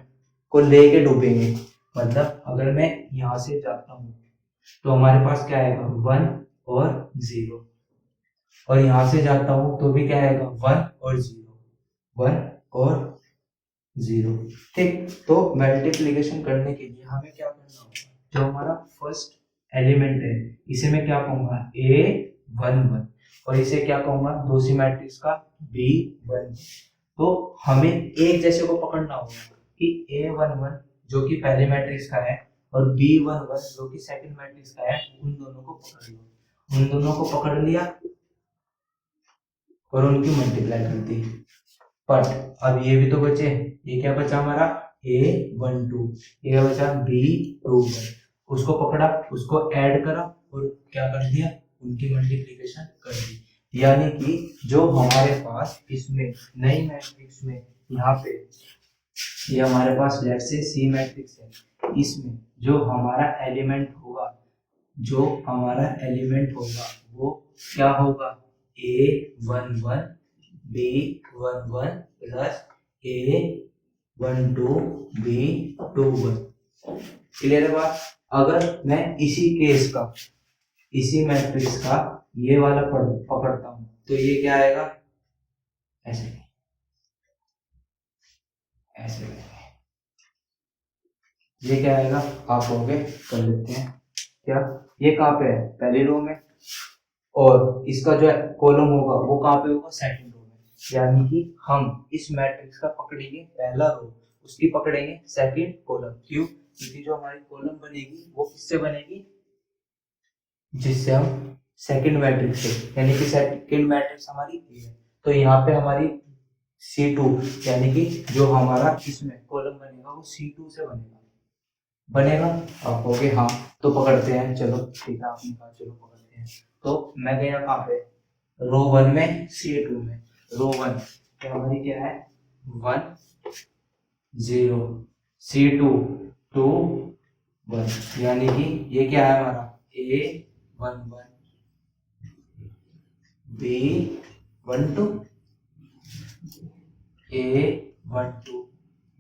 को लेके डूबेंगे। मतलब अगर मैं यहाँ से जाता हूँ तो हमारे पास क्या आएगा 1 और 0, और यहाँ से जाता हूँ तो भी क्या आएगा 1 और 0, 1 और 0, ठीक। तो मल्टीप्लिकेशन करने के लिए हमें क्या करना होगा, जो हमारा फर्स्ट एलिमेंट है इसे मैं क्या कहूंगा A11, और इसे क्या कहूंगा दूसरी मैट्रिक्स का B1। तो हमें एक जैसे को पकड़ना होगा कि A11 जो कि पहले मैट्रिक्स का है और B11 जो कि सेकंड मैट्रिक्स का है, उन दोनों को पकड़ लो। उन दोनों को पकड़ लिया और उनकी मल्टीप्लाई कर दी। बट अब ये भी तो बचे, ये क्या बचा हमारा A12, ये क्या बचा B21, उसको पकड़ा, उसको ऐड करा और क्या कर दिया, उनकी मल्टीप्लिकेशन कर दी। यानी कि जो हमारे पास इसमें नई मैट्रिक्स में यहाँ पे ये हमारे पास लेट से सी मैट्रिक्स है, इसमें जो हमारा एलिमेंट होगा, जो हमारा एलिमेंट होगा वो क्या होगा A11 B11 plus A12 B21। Clear है बात। अगर मैं इसी केस का, इसी मैट्रिक्स का ये वाला पकड़ता हूं तो ये क्या आएगा, ऐसे ऐसे ये क्या आएगा, आप होगे कर लेते हैं क्या, ये कहाँ पे है पहली रो में, और इसका जो कॉलम होगा वो कहाँ पे होगा सेकंड रो में। यानी कि हम इस मैट्रिक्स का पकड़ेंगे पहला रो, उसकी पकड़ेंगे सेकंड कॉलम। क्यों, क्योंकि जो हमारी कॉलम बनेगी वो किससे बनेगी, जिससे हम सेकंड मैट्रिक्स से, यानी कि सेकंड मैट्रिक्स हमारी ये है। तो यहाँ पे हमारी C2 यानी कि जो हमारा इसमें कॉलम बनेगा वो C2 से बनेगा। आप कहोगे हाँ तो पकड़ते हैं, चलो ठीक है आपने कहा चलो पकड़ते हैं। तो मैं गया कहाँ पे, रो 1 में C2 में। रो 1 तो हमारी क्या है 1 0 C2 2 1, यानी कि ये क्या है हमारा A11 B12 A12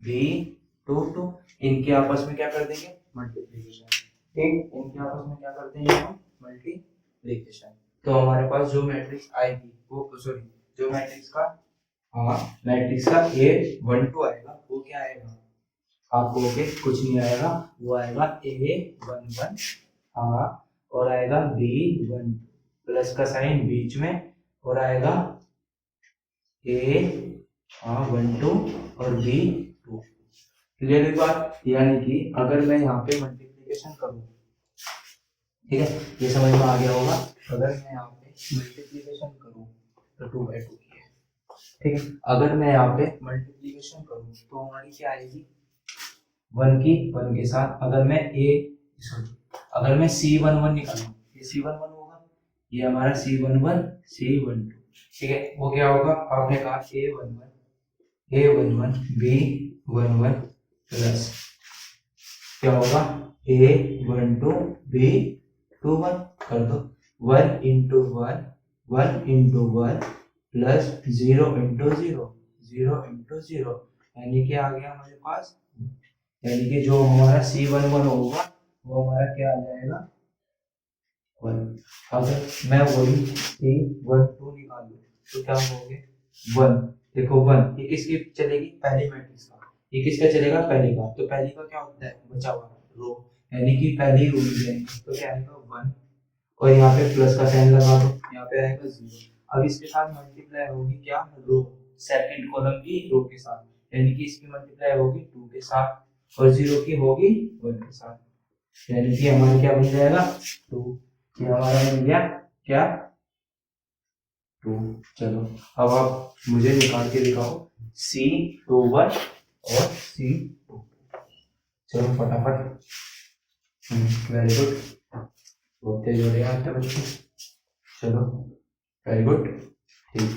B22, इनके आपस में क्या कर देंगे मल्टीप्लिकेशन, ठीक। इनके आपस में क्या करते हैं हम मल्टीप्लिकेशन। तो हमारे पास जो मैट्रिक्स आएगी वो, सॉरी जो मैट्रिक्स का, हाँ मैट्रिक्स का A12 आएगा वो क्या आएगा, आप कहोगे कुछ नहीं आएगा, वो आएगा A11, हाँ, और आएगा B1 प्लस का साइन बीच में, और आएगा A12 और B2। क्लियर है बात। यानी कि अगर मैं यहाँ पे मल्टीप्लिकेशन करूँ, ठीक है ये समझ में आ गया होगा, अगर मैं यहाँ पे मल्टीप्लिकेशन करूँ तो 2/2 की है, ठीक है। अगर मैं यहाँ पे मल्टीप्लिकेशन करूँ तो हमारी क्या आएगी 1 की 1 के साथ, अगर मैं अगर मैं C11 निकालूं, ये C11 होगा, ये हमारा C11 C12, ठीक है। वो क्या होगा, आपने कहा A11 B11 प्लस क्या होगा A12 B21, कर दो 1 into 1 1 into 1 plus 0 into 0 0 into 0, यानी कि आ गया हमारे पास, यानी कि जो हमारा C11 होगा वो हमारा क्या आ जाएगा 1। अगर मैं वही C12 निकालूं तो क्या होगे 1, देखो 1 ये किसकी चलेगी पहली मैट्रिक्स का, ये किसका चलेगा पहली का, तो पहली का क्या होता है बचा हुआ रो, यानी कि पहली रो में जाएंगे तो क्या आएगा 1, और यहाँ पे प्लस का साइन लगा दो, यहाँ पे आएगा 0। अब इसके साथ मल्टीप्लाई होगी क्या रो, सेकंड कॉलम की रो के साथ, यानी कि इसकी मल्टीप्लाई होगी 2 के साथ और 0 की होगी 1 के साथ, यानी कि हमारा क्या बन जाएगा 2। ये हमारा बन गया क्या 2। चलो अब आप मुझे निकाल के दिखाओ C21 और C2। चलो फटाफट, वेरी गुड, बहुत तेज हो रहे हैं आपके बच्चे, चलो वेरी गुड, ठीक।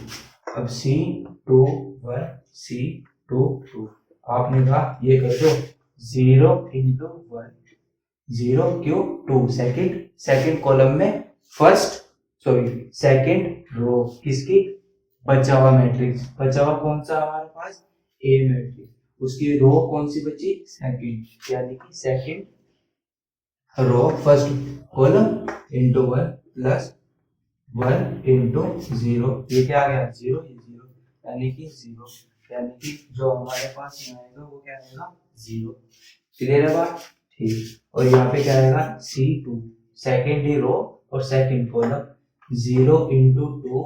अब C21 C22 आपने कहा ये कर दो 0 इंटू 1, 0 क्यों 2, सेकंड कॉलम में सेकंड रो किसकी, बचा हुआ मैट्रिक्स, बचा हुआ कौन सा हमारे पास, ए मैट्रिक्स, उसकी रो कौन सी बची, सेकंड, यानी कि second row first column into 1 plus 1 into 0, ये क्या आ गया 0, ये 0, यानी कि 0, यानी कि जो हमारे पास यहाँ आएगा वो क्या आएगा 0। क्लियर है बात, ठीक। और यहाँ पे क्या आएगा C2, सेकेंड ही रो और second column, 0 into 2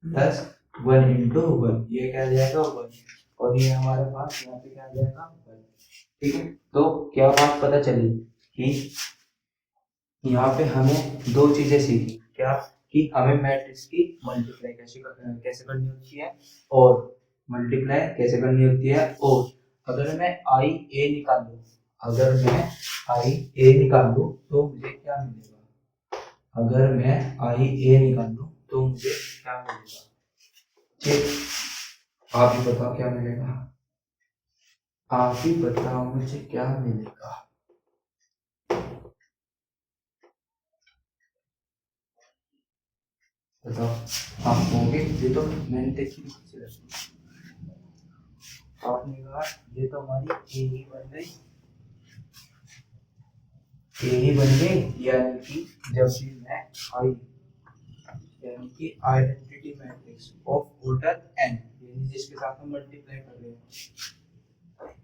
plus 1 into 1, ये क्या आ जाएगा 1, और ये हमारे पास यहाँ पे क्या आ जाएगा 1। ठीक है, तो क्या बात पता चली कि यहाँ पे हमें दो चीजें सीखी, क्या कि हमें मैट्रिक्स की मल्टीप्लाई कैसे करनी होती है, और मल्टीप्लाई कैसे करनी होती है, और अगर मैं आई ए निकालूं, अगर मैं आई ए निकालूं तो मुझे क्या मिलेगा, अगर मैं आई ए निकालूं तो मुझे क्या मिलेगा, ठीक, आप ही बताओ क्या मिलेगा, आप ही बताओ मुझे क्या मिलेगा, बताओ। आप कहोगे ये तो मैंने देखी थी, आपने कहा ये तो हमारी ए ही बन गई, ए ही बन गई, यानी कि जब भी मैं आई, यानी कि identity matrix of order n, यानी जिसके साथ हम मल्टीप्लाई कर रहे हैं,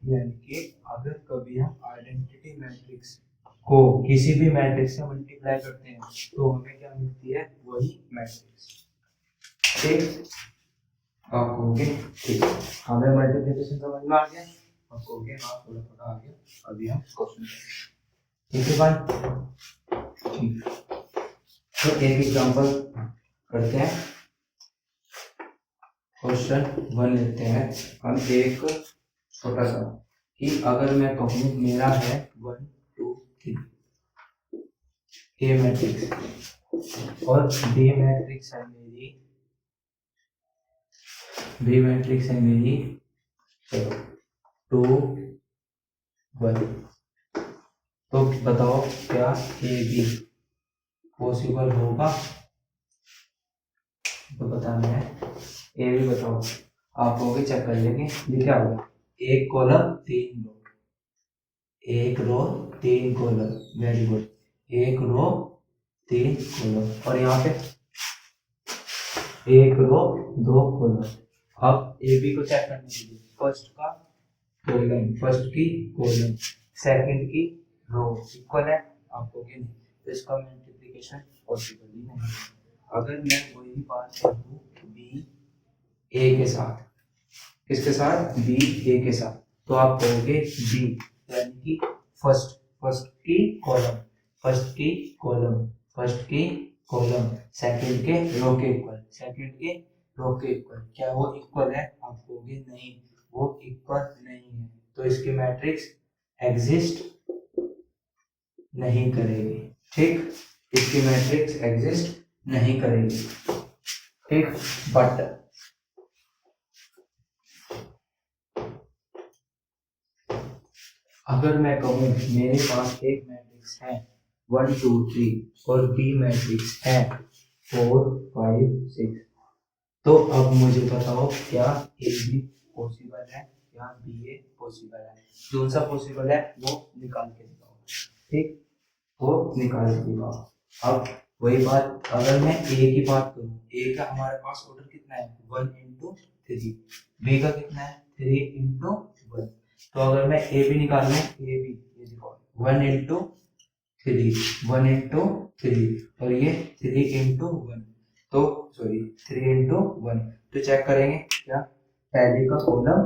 यानी कि अगर कभी हम आइडेंटिटी मैट्रिक्स को किसी भी मैट्रिक्स से मल्टीप्लाई करते हैं तो हमें क्या मिलती है, वही मैट्रिक्स। ठीक, आप कहोगे ठीक, हमें मल्टीप्लिकेशन समझ में आ गया, आप कहोगे हाँ थोड़ा थोड़ा आ गया, अभी हम क्वेश्चन करेंगे। ठीक है भाई, ठीक, तो एक एग्जांपल करते हैं, क्वेश्चन 1 लेते हैं हम, एक छोटा सा, कि अगर मैं कहूँ मेरा है 1 2 3 ए मैट्रिक्स और बी मैट्रिक्स है मेरी, बी मैट्रिक्स है मेरी, चलो 2 1, तो बताओ क्या ए बी पॉसिबल होगा, तो बताना है, ए भी बताओ, आप कहोगे चेक कर लेंगे, ये क्या होगा, एक कॉलम 3 रो, एक रो 3 कॉलम, वेरी गुड, एक रो 3 कॉलम, और यहाँ पे एक रो 2 कॉलम। अब ए बी को चेक करने के लिए फर्स्ट का कॉलम, फर्स्ट की कॉलम, सेकंड की रो इक्वल है, आपको कि नहीं, तो इसका मल्टीप्लिकेशन पॉसिबल ही नहीं। अगर मैं वही बात करूँ बी ए के साथ, किसके साथ, बी ए के साथ, तो आप कहोगे बी, यानी कि फर्स्ट की कॉलम, फर्स्ट की कॉलम, फर्स्ट की कॉलम, सेकंड के रो के इक्वल, सेकंड के रो के इक्वल, क्या वो इक्वल है, आप कहोगे नहीं, वो इक्वल नहीं है, तो इसकी मैट्रिक्स एग्जिस्ट नहीं करेगी। ठीक, इसकी मैट्रिक्स एग्जिस्ट नहीं करेगी। ठीक, बट अगर मैं कहूँ मेरे पास एक मैट्रिक्स है 1 2 3 और बी मैट्रिक्स है 4 5 6, तो अब मुझे बताओ क्या ए बी पॉसिबल है या बी ए पॉसिबल है, कौन सा पॉसिबल है वो निकाल के दिखाओ। ठीक, वो निकाल के दिखाओ। अब वही बात, अगर मैं ए की बात करूँ, ए का हमारे पास ऑर्डर कितना है 1 इंटू 3, बी का कितना है 3 इंटू 1, तो अगर मैं ए बी निकालूं, ए बी ये देखो 1 इंटू 3, 1 इंटू 3, और ये 3 इंटू 1, तो सॉरी 3 इंटू 1, तो चेक करेंगे क्या पहली का कॉलम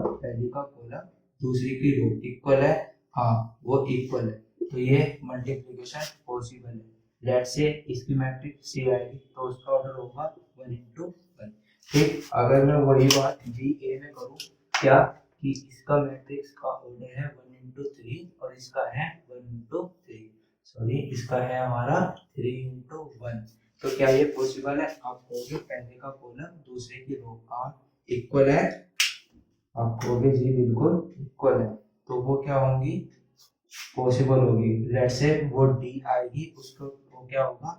दूसरी की रो इक्वल है, हाँ वो इक्वल है, तो ये मल्टीप्लिकेशन पॉसिबल है। लेट्स से इसकी मैट्रिक्स सी आएगी तो उसका ऑर्डर होगा 1 इंटू 1। ठीक, अगर मैं वही बात बी ए में करूँ, क्या कि इसका मैट्रिक्स का ऑर्डर है 1 इंटू 3 और इसका है 1 इंटू 3, सॉरी इसका है हमारा 3 इंटू 1, तो क्या ये पॉसिबल है, आप कहोगे पहले का कॉलम दूसरे की रो का इक्वल है, आप कहोगे जी बिल्कुल इक्वल है, तो वो क्या होंगी पॉसिबल होगी, लेट से वो डी आएगी, उसको वो क्या होगा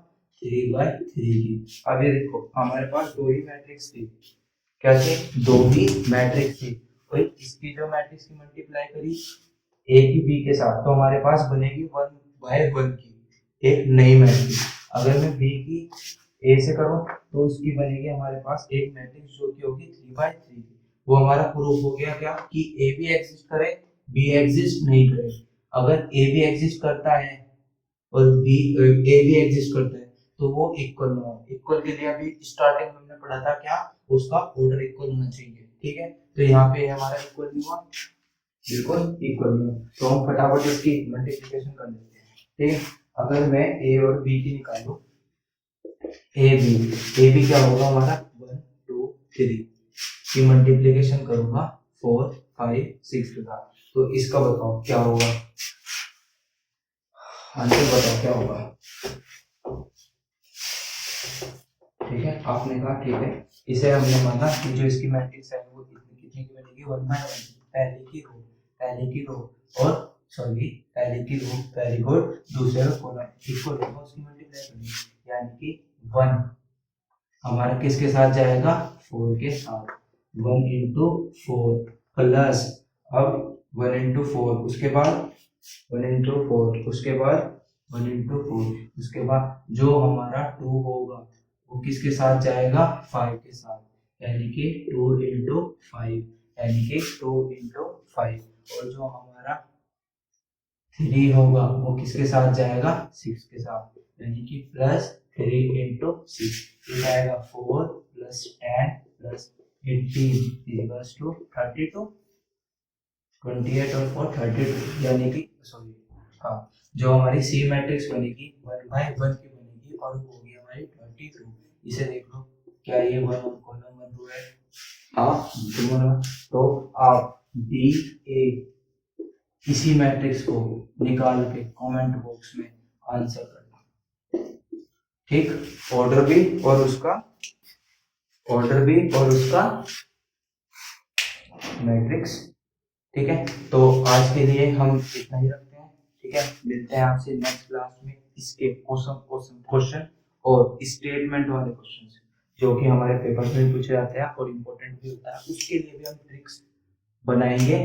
3/3 की। अब ये देखो हमारे पास दो ही मैट्रिक्स थी, क्या थी, दो ही मैट्रिक्स थी, तो इसकी जो मैट्रिक्स की मल्टीप्लाई करी ए की बी के साथ, तो हमारे पास बनेगी 1/1 की एक नई मैट्रिक्स। अगर मैं बी की ए से करूं तो उसकी बनेगी हमारे पास एक मैट्रिक्स जो कि होगी 3/3 की। वो हमारा प्रूफ हो गया क्या कि ए भी एग्जिस्ट करे, बी एग्जिस्ट नहीं करे। अगर ए भी एग्जिस्ट करता है और बी ए भी एग्जिस्ट करता है तो वो इक्वल ना हो। इक्वल के लिए अभी स्टार्टिंग में हमने पढ़ा था क्या, उसका ऑर्डर इक्वल होना चाहिए, ठीक है। तो यहाँ पे हमारा इक्वल नहीं हुआ, बिल्कुल इक्वल नहीं हुआ, तो हम फटाफट इसकी मल्टीप्लिकेशन कर लेते हैं, ठीक है। अगर मैं ए और बी की निकालूं, ए बी क्या होगा हमारा 1 2 3 की मल्टीप्लिकेशन करूंगा 4 5 6 के साथ, तो इसका बताओ क्या होगा, आंसर बताओ क्या होगा। ठीक है, आपने कहा ठीक है, इसे हमने माना कि जो इसकी मैट्रिक्स है वो कितनी कितनी की बनेगी 1/1, पहले की रो और सॉरी पहले की रो वेरी गुड, दूसरे का कॉलम इक्वल होगा उसकी मल्टीप्लाई करनी, यानी कि 1 हमारा किसके साथ जाएगा 4 के साथ, 1 इंटू 4 प्लस, अब 1 इंटू 4 उसके बाद 1 इंटू 4 उसके बाद 1 इंटू 4 उसके बाद जो हमारा 2 होगा वो किसके साथ जाएगा 5 के साथ, यानी कि 2 इंटू 5, यानी कि 2 इंटू 5, और जो हमारा 3 होगा वो किसके साथ जाएगा 6 के साथ, यानी कि प्लस 3 इंटू 6, ये जाएगा 4 प्लस 10 प्लस 18 इक्वल्स टू 32, 28 और 4 32, यानी कि सॉरी हाँ, जो हमारी सी मैट्रिक्स बनेगी 1/1 की बनेगी और वो होगी हमारी 32। इसे देख लो क्या ये 1 कॉलम 1 रो है, हाँ तो आप डी ए इसी मैट्रिक्स को निकाल के कमेंट बॉक्स में आंसर करना, ठीक। ऑर्डर भी और उसका मैट्रिक्स, ठीक है। तो आज के लिए हम इतना ही रखते हैं, ठीक है। मिलते हैं आपसे नेक्स्ट क्लास में इसके क्वेश्चन क्वेश्चन और स्टेटमेंट वाले क्वेश्चन जो कि हमारे पेपर में पूछे जाते हैं और इम्पोर्टेंट भी होता है, उसके लिए भी हम ट्रिक्स बनाएंगे,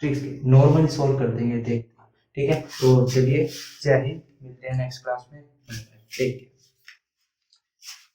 ट्रिक्स नॉर्मली सॉल्व कर देंगे, देखते हैं, ठीक है। तो चलिए जय हिंद, मिलते हैं नेक्स्ट क्लास में, ठीक है।